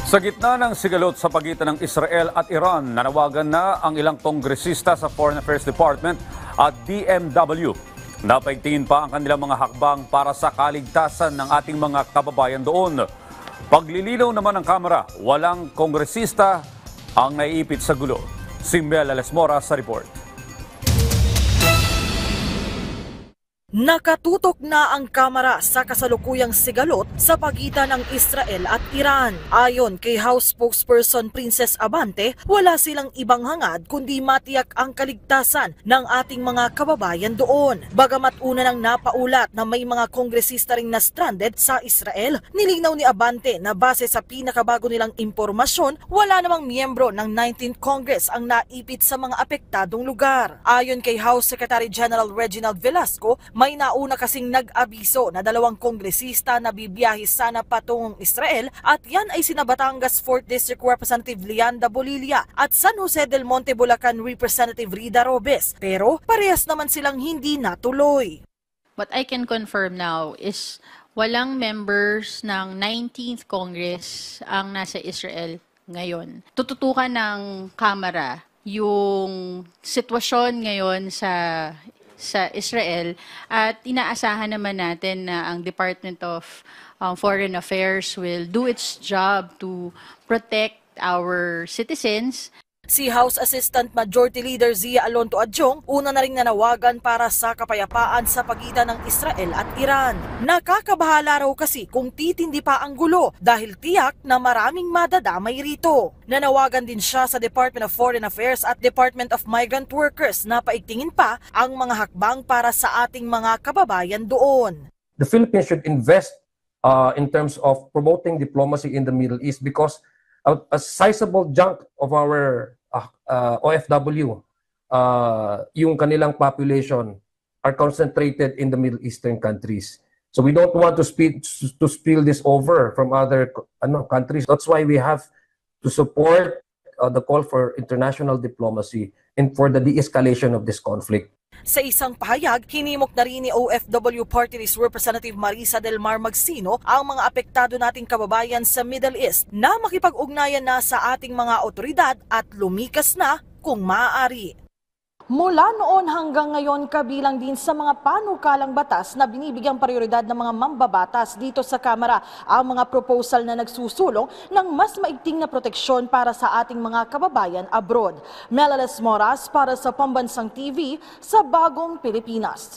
Sa gitna ng sigalot sa pagitan ng Israel at Iran, nanawagan na ang ilang kongresista sa Foreign Affairs Department at DMW. Napaigtingin pa ang kanilang mga hakbang para sa kaligtasan ng ating mga kababayan doon. Paglilinaw naman ng Kamara, walang kongresista ang naiipit sa gulo. Si Mel Alesmora sa report. Nakatutok na ang Kamara sa kasalukuyang sigalot sa pagitan ng Israel at Iran. Ayon kay House Spokesperson Princess Abante, wala silang ibang hangad kundi matiyak ang kaligtasan ng ating mga kababayan doon. Bagamat una nang napaulat na may mga kongresista ring na stranded sa Israel, nilinaw ni Abante na base sa pinakabago nilang impormasyon, wala namang miyembro ng 19th Congress ang naipit sa mga apektadong lugar. Ayon kay House Secretary General Reginald Velasco, may nauna kasing nag-abiso na 2 kongresista na bibiyahe sana patungong Israel at yan ay sina Batangas 4th District Representative Leanda Bolilla at San Jose del Monte Bulacan Representative Rida Robes. Pero parehas naman silang hindi natuloy. What I can confirm now is walang members ng 19th Congress ang nasa Israel ngayon. Tututukan ng Kamara yung sitwasyon ngayon sa Israel at inaasahan naman natin na ang Department of Foreign Affairs will do its job to protect our citizens. Si House Assistant Majority Leader Zia Alonto Adjong, una na rin nanawagan para sa kapayapaan sa pagitan ng Israel at Iran. Nakakabahala raw kasi kung titindi pa ang gulo dahil tiyak na maraming madadamay rito. Nanawagan din siya sa Department of Foreign Affairs at Department of Migrant Workers na paigtingin pa ang mga hakbang para sa ating mga kababayan doon. The Philippines should invest in terms of promoting diplomacy in the Middle East because a sizable chunk of our OFW, yung kanilang population are concentrated in the Middle Eastern countries. So we don't want to spill this over from other countries. That's why we have to support the call for international diplomacy and for the de-escalation of this conflict. Sa isang pahayag, hinimok na rin ni OFW Party List Representative Marisa Del Mar Magsino ang mga apektado nating kababayan sa Middle East na makipag-ugnayan na sa ating mga otoridad at lumikas na kung maaari. Mula noon hanggang ngayon, kabilang din sa mga panukalang batas na binibigyang prioridad ng mga mambabatas dito sa Kamara ang mga proposal na nagsusulong ng mas maigting na proteksyon para sa ating mga kababayan abroad. Mel Alesmora para sa Pambansang TV sa Bagong Pilipinas.